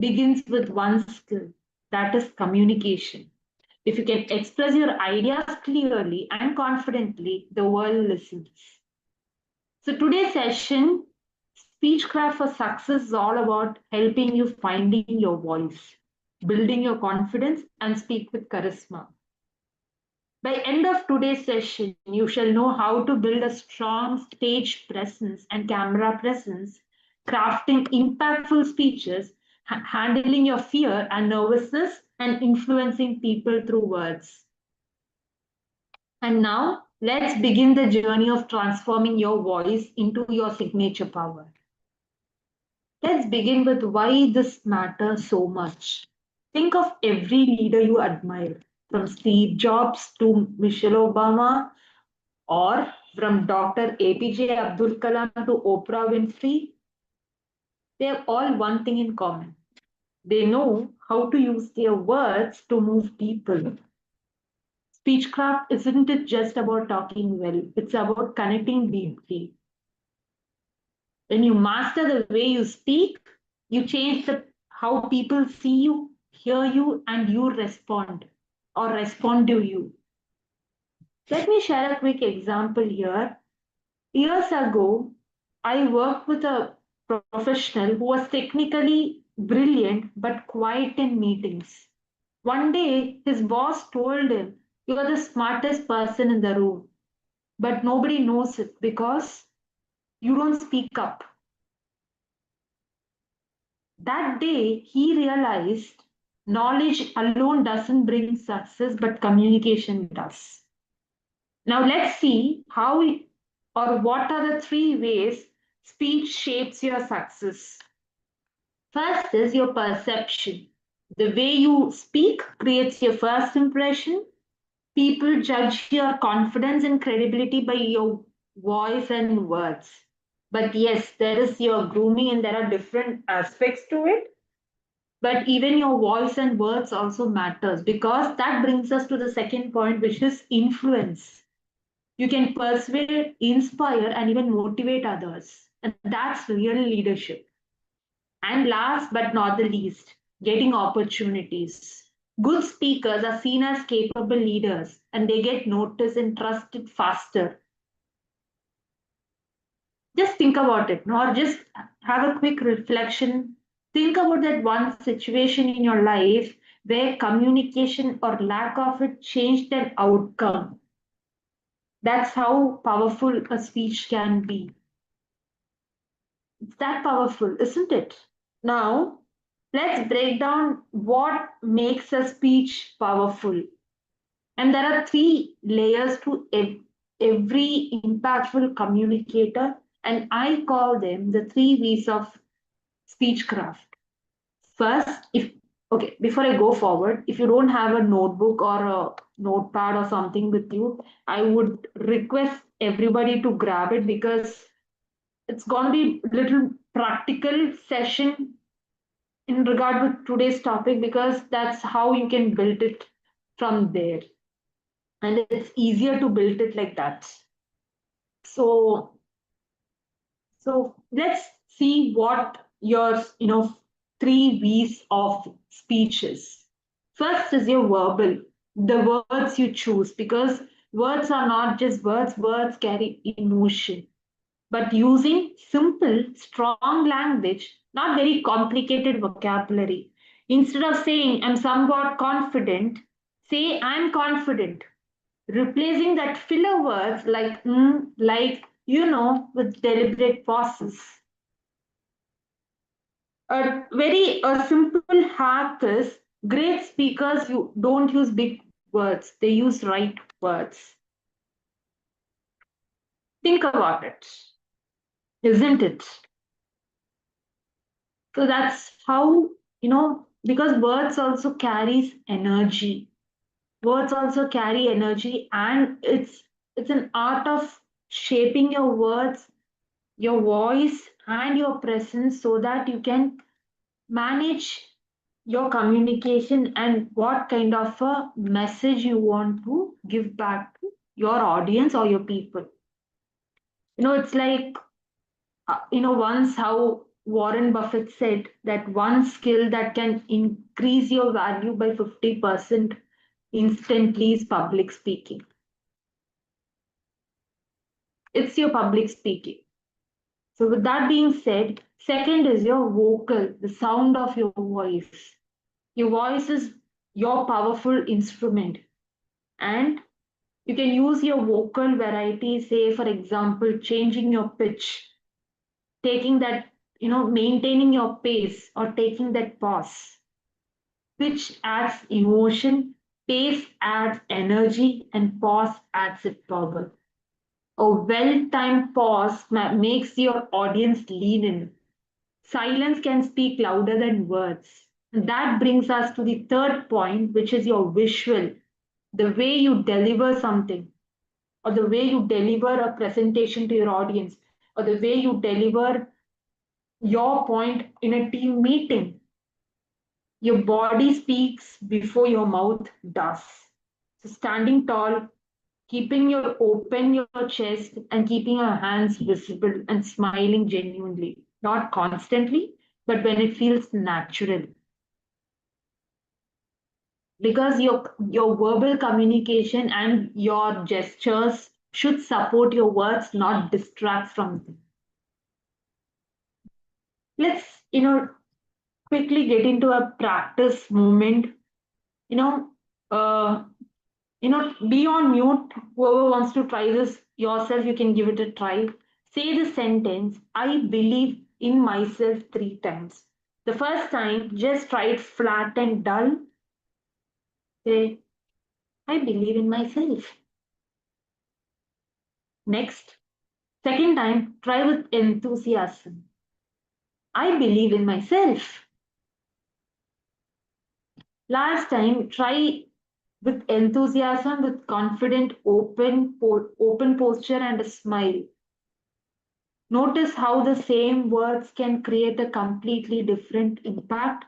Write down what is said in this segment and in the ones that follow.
begins with one skill, that is communication. If you can express your ideas clearly and confidently, the world listens. So today's session, Speechcraft for Success, is all about helping you finding your voice, building your confidence, and speak with charisma. By end of today's session, you shall know how to build a strong stage presence and camera presence, crafting impactful speeches, handling your fear and nervousness, and influencing people through words. And now, let's begin the journey of transforming your voice into your signature power. Let's begin with why this matters so much. Think of every leader you admire, from Steve Jobs to Michelle Obama, or from Dr. APJ Abdul Kalam to Oprah Winfrey. They have all one thing in common. They know how to use their words to move people. Speechcraft isn't it just about talking well, it's about connecting deeply. When you master the way you speak, you change how people see you, hear you, and you respond or respond to you. Let me share a quick example here. Years ago, I worked with a professional who was technically brilliant but quiet in meetings. One day, his boss told him, "You are the smartest person in the room, but nobody knows it because you don't speak up." That day, he realized knowledge alone doesn't bring success, but communication does. Now, let's see how or what are the three ways speech shapes your success. First is your perception. The way you speak creates your first impression. People judge your confidence and credibility by your voice and words. But yes, there is your grooming and there are different aspects to it. But even your voice and words also matters because that brings us to the second point, which is influence. You can persuade, inspire, and even motivate others. And that's real leadership. And last but not the least, getting opportunities. Good speakers are seen as capable leaders and they get noticed and trusted faster. Just think about it, or just have a quick reflection. Think about that one situation in your life where communication or lack of it changed an outcome. That's how powerful a speech can be. It's that powerful, isn't it? Now, let's break down what makes a speech powerful. And there are three layers to every impactful communicator, and I call them the three V's of speechcraft. First, if okay, before I go forward, if you don't have a notebook or a notepad or something with you, I would request everybody to grab it because it's going to be a little practical session in regard with today's topic because that's how you can build it from there. And it's easier to build it like that. So, so let's see what your, three V's of speech is. First is your verbal, the words you choose, because words are not just words, words carry emotion. But using simple, strong language, not very complicated vocabulary. Instead of saying, "I'm somewhat confident," say, "I'm confident." Replacing that filler words like like, with deliberate pauses. A simple hack is great speakers you don't use big words, they use right words. Think about it, isn't it? So that's how, because words also carries energy. Words also carry energy and it's an art of shaping your words, your voice and your presence so that you can manage your communication and what kind of a message you want to give back to your audience or your people. It's like once how Warren Buffett said that one skill that can increase your value by 50% instantly is public speaking. It's your public speaking. So, with that being said, second is your vocal, the sound of your voice. Your voice is your powerful instrument, and you can use your vocal variety, say, for example, changing your pitch, taking that, maintaining your pace, or taking that pause. Pitch adds emotion, pace adds energy, and pause adds it power. A well timed pause makes your audience lean in. Silence can speak louder than words. And that brings us to the third point, which is your visual, the way you deliver something, or the way you deliver a presentation to your audience, or the way you deliver your point in a team meeting. Your body speaks before your mouth does. So standing tall, keeping your open your chest and keeping your hands visible and smiling genuinely, not constantly, but when it feels natural. Because your verbal communication and your gestures should support your words, not distract from them. Let's quickly get into a practice moment. You know, uh, be on mute. Whoever wants to try this yourself, you can give it a try. Say the sentence, I believe in myself 3 times. The first time, just try it flat and dull. Say, I believe in myself. Next, second time, try with enthusiasm. I believe in myself. Last time, try with enthusiasm, with confident, open posture and a smile. Notice how the same words can create a completely different impact,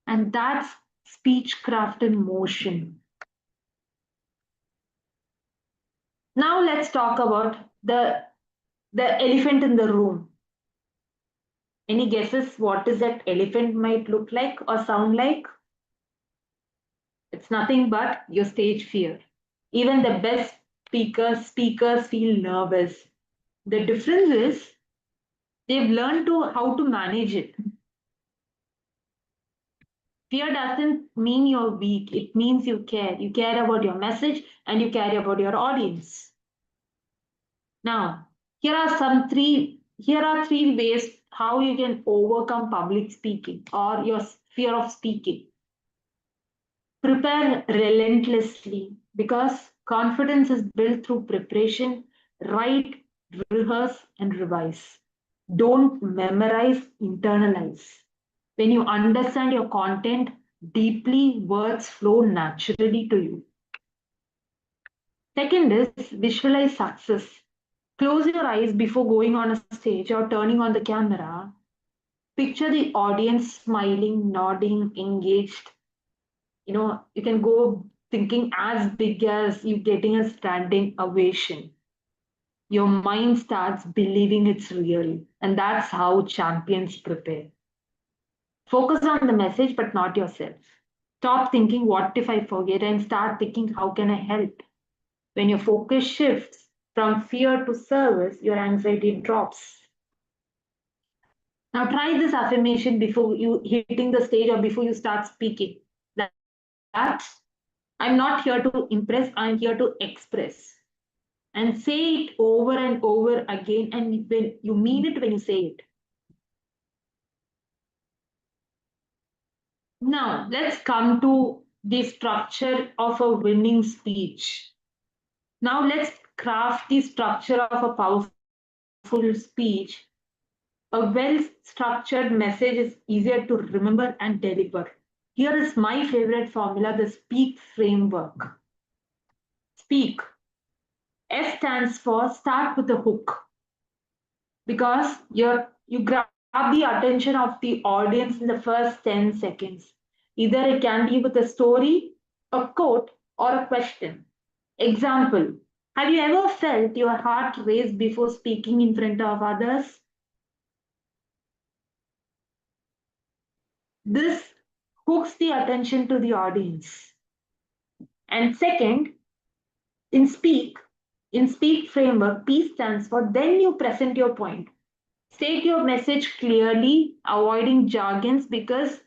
and that's speechcraft in motion. Now let's talk about the elephant in the room. Any guesses what is that elephant might look like or sound like? It's nothing but your stage fear. Even the best speakers feel nervous. The difference is they've learned to how to manage it. Fear doesn't mean you're weak. It means you care. You care about your message and you care about your audience. Now, here are three ways how you can overcome public speaking or your fear of speaking. Prepare relentlessly because confidence is built through preparation. Write, rehearse, and revise. Don't memorize, internalize. When you understand your content deeply, words flow naturally to you. Second is visualize success. Close your eyes before going on a stage or turning on the camera. Picture the audience smiling, nodding, engaged. You can go thinking as big as you getting a standing ovation. Your mind starts believing it's real, and that's how champions prepare. Focus on the message, but not yourself. Stop thinking, what if I forget? And start thinking, how can I help? When your focus shifts from fear to service, your anxiety drops. Now try this affirmation before you hitting the stage or before you start speaking. That I'm not here to impress, I'm here to express. And say it over and over again, and when you mean it when you say it. Now, let's come to the structure of a winning speech. Now, let's craft the structure of a powerful speech. A well structured message is easier to remember and deliver. Here is my favorite formula, the SPEAK framework. SPEAK. S stands for start with a hook because you grab the attention of the audience in the first 10 seconds. Either it can be with a story, a quote, or a question. Example, have you ever felt your heart race before speaking in front of others? This hooks the attention to the audience. And second, in speak, in speak framework, P stands for then you present your point. State your message clearly, avoiding jargons because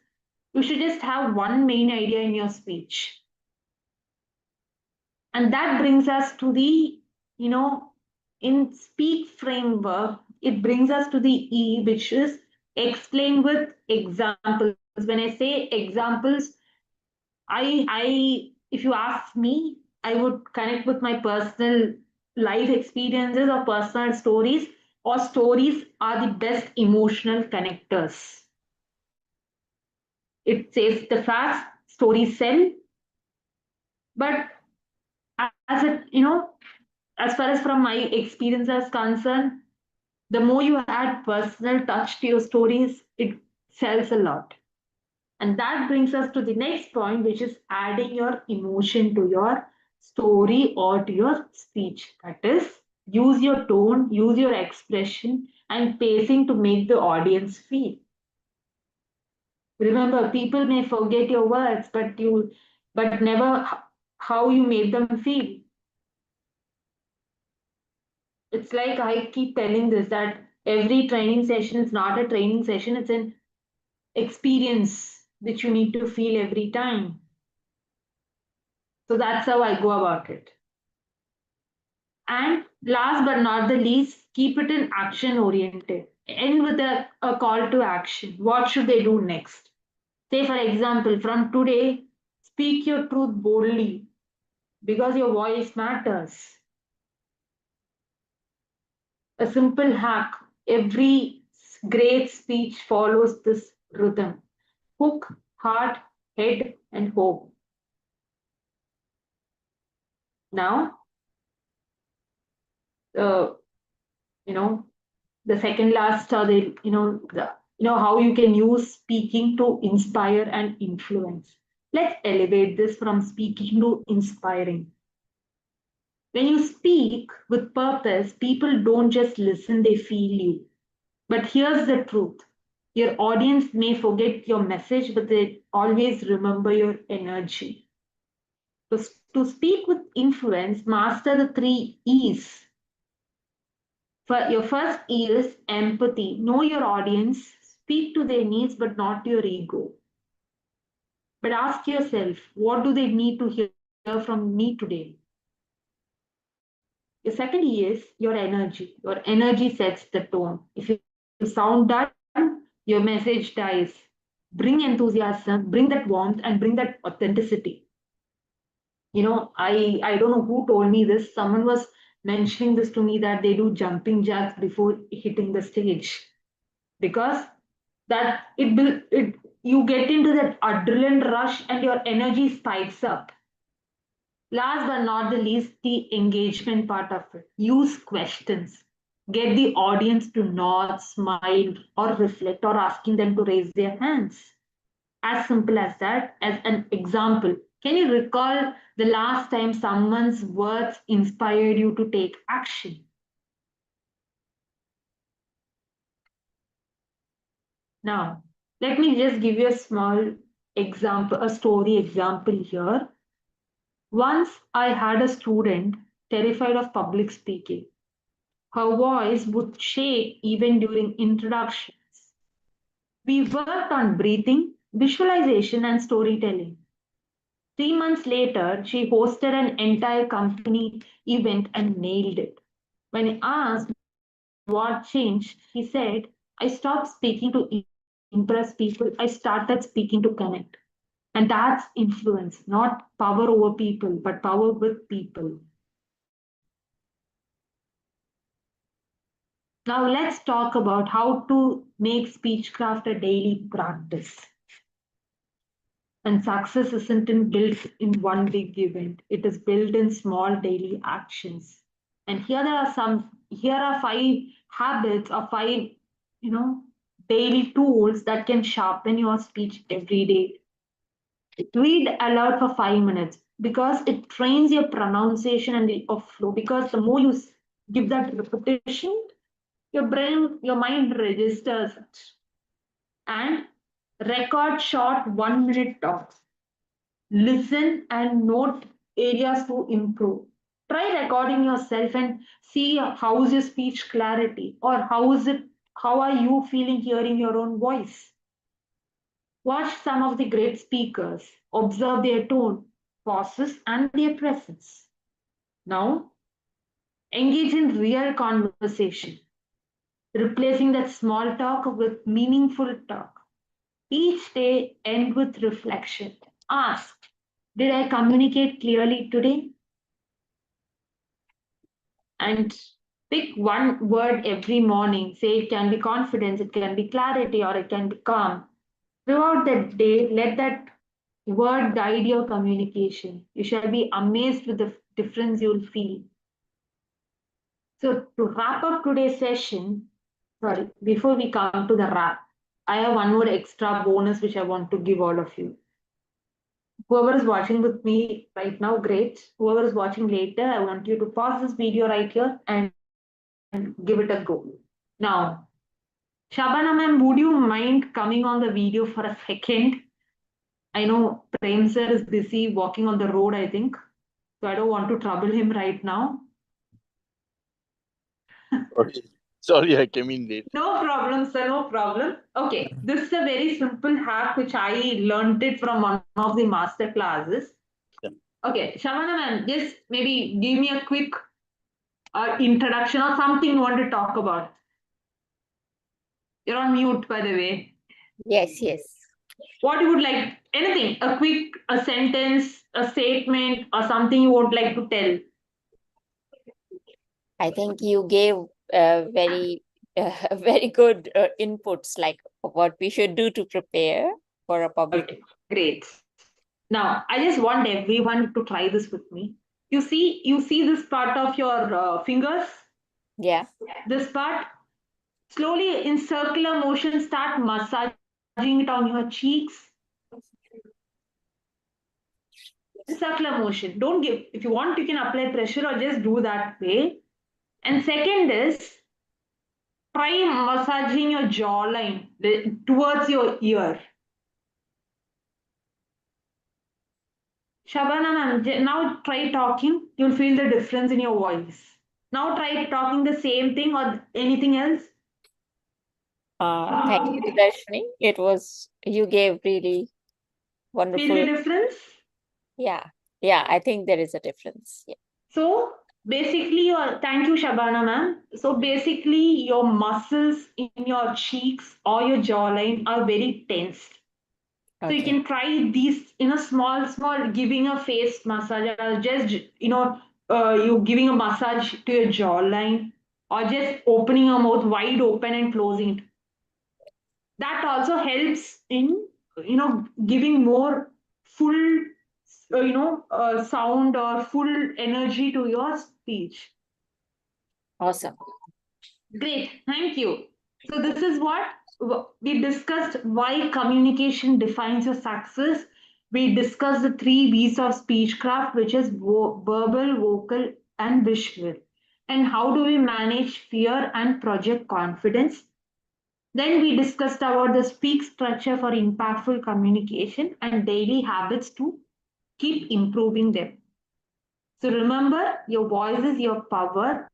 you should just have one main idea in your speech. And that brings us to the, in speak framework, it brings us to the E, which is explain with examples. When I say examples, if you ask me, I would connect with my personal life experiences or personal stories, or stories are the best emotional connectors. It says the facts, stories sell, but as it, as far as from my experience is concerned, the more you add personal touch to your stories, it sells a lot. And that brings us to the next point, which is adding your emotion to your story or to your speech. That is, use your tone, use your expression, and pacing to make the audience feel. Remember, people may forget your words, but never how you made them feel. It's like I keep telling this that every training session is not a training session, it's an experience which you need to feel every time. So that's how I go about it. And last but not the least, keep it in action oriented. End with a call to action. What should they do next? Say, for example, from today, speak your truth boldly because your voice matters. A simple hack. Every great speech follows this rhythm: hook, heart, head, and hope. Now, uh, you know, the second last, how you can use speaking to inspire and influence. Let's elevate this from speaking to inspiring. When you speak with purpose, people don't just listen, they feel you. But here's the truth: your audience may forget your message, but they always remember your energy. To speak with influence, master the three E's. Your first E is empathy. Know your audience, speak to their needs, but not your ego. But ask yourself, what do they need to hear from me today? Your second E is your energy. Your energy sets the tone. If you sound dull, your message dies. Bring enthusiasm, bring that warmth, and bring that authenticity. I don't know who told me this. Someone was mentioning this to me that they do jumping jacks before hitting the stage because that it you get into that adrenaline rush and your energy spikes up. Last but not the least, the engagement part of it. Use questions. Get the audience to nod, smile, or reflect, or asking them to raise their hands. As simple as that. As an example, can you recall the last time someone's words inspired you to take action? Now, let me just give you a small example, a story example here. Once I had a student terrified of public speaking. Her voice would shake even during introductions. We worked on breathing, visualization, and storytelling. 3 months later, she hosted an entire company event and nailed it. When I asked what changed, she said, I stopped speaking to impress people, I started speaking to connect. And that's influence, not power over people, but power with people. Now let's talk about how to make speechcraft a daily practice. And success isn't built in one big event. It is built in small daily actions. And here are five habits or five, you know, daily tools that can sharpen your speech every day. Read aloud for 5 minutes because it trains your pronunciation and your flow. Because the more you give that repetition, your mind registers it. And Record short 1 minute talks. Listen and note areas to improve. Try recording yourself and see how is your speech clarity, or how are you feeling hearing your own voice. Watch some of the great speakers, observe their tone, pauses, and their presence. Now, engage in real conversation, replacing that small talk with meaningful talk. Each day end with reflection. Ask, did I communicate clearly today? And pick one word every morning. Say it can be confidence, it can be clarity, or it can be calm. Throughout the day, let that word guide your communication. You shall be amazed with the difference you'll feel. So, to wrap up today's session, sorry, before we come to the wrap, I have one more extra bonus which I want to give all of you. Whoever is watching with me right now, great. Whoever is watching later, I want you to pause this video right here and give it a go. Now, Shabana ma'am, would you mind coming on the video for a second? I know Prem sir is busy walking on the road, I think. So I don't want to trouble him right now. Sorry, I came in late. No problem, sir, no problem. Okay, this is a very simple hack which I learned it from one of the master classes. Yeah. Okay, Shabana ma'am, just maybe give me a quick introduction or something you want to talk about. You're on mute, by the way. Yes, yes. What you would like, anything, a sentence, a statement, or something you would like to tell. I think you gave very, very good inputs, like what we should do to prepare for a public. Okay, great. Now, I just want everyone to try this with me. You see this part of your fingers? Yeah. This part? Slowly in circular motion, start massaging it on your cheeks. Circular motion. Don't give, if you want, you can apply pressure or just do that way. And second is, try massaging your jawline towards your ear. Shabana ma'am, now try talking. You'll feel the difference in your voice. Now try talking the same thing or anything else. Thank you, Dharshani. You gave really wonderful. Feel the difference? Yeah. Yeah, I think there is a difference. Yeah. So basically, thank you, Shabana ma'am. So basically, your muscles in your cheeks or your jawline are very tensed. So you Okay. can try these in a small, giving a face massage, or just, you giving a massage to your jawline, or just opening your mouth wide open and closing it. That also helps in, giving more full, sound or full energy to your speech. Awesome. Great, thank you. So this is what we discussed, why communication defines your success. We discussed the 3 V's of speechcraft, which is verbal, vocal, and visual. And how do we manage fear and project confidence? Then we discussed about the speak structure for impactful communication and daily habits to keep improving them. So remember, your voice is your power.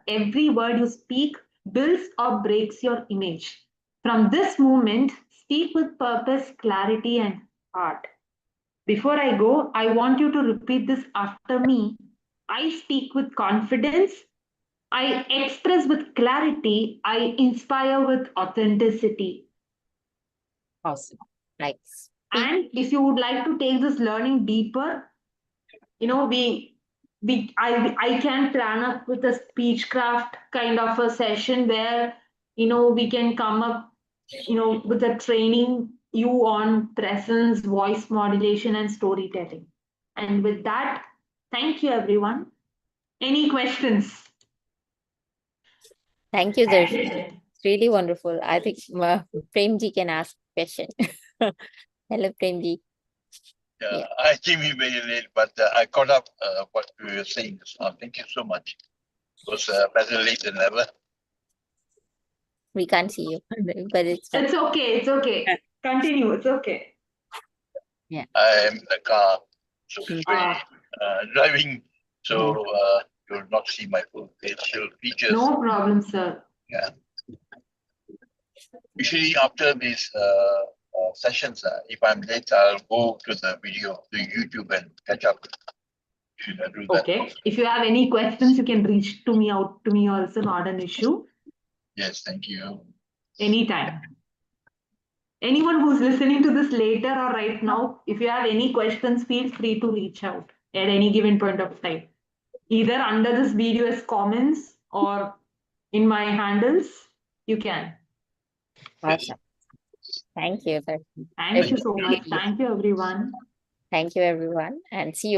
Every word you speak builds or breaks your image. From this moment, speak with purpose, clarity, and heart. Before I go, I want you to repeat this after me. I speak with confidence. I express with clarity. I inspire with authenticity. Awesome. Nice. And if you would like to take this learning deeper, I can plan up with a speechcraft kind of a session where we can come up with a training you on presence, voice modulation, and storytelling. And with that, thank you everyone. Any questions? Thank you, Dharshani. It's really wonderful. I think Premji can ask a question. Hello, Premji. Yeah. I came in very late, but I caught up what you were saying. Thank you so much. It was better late than never. We can't see you, but it's fine. It's okay. It's okay. Continue. It's okay. I am in the car, so it's very Ah, driving. So you will not see my full facial features. no problem, sir. Yeah. Usually after these sessions, if I'm late, I'll go to the video, to YouTube and catch up. Should I do that? Okay. If you have any questions, you can reach to me out to me also, not an issue. Yes, thank you. Anytime. Anyone who's listening to this later or right now, if you have any questions, feel free to reach out at any given point of time. Either under this video as comments or in my handles, you can. Awesome. Thank you. Thank you so much. Thank you, everyone. Thank you, everyone. And see you.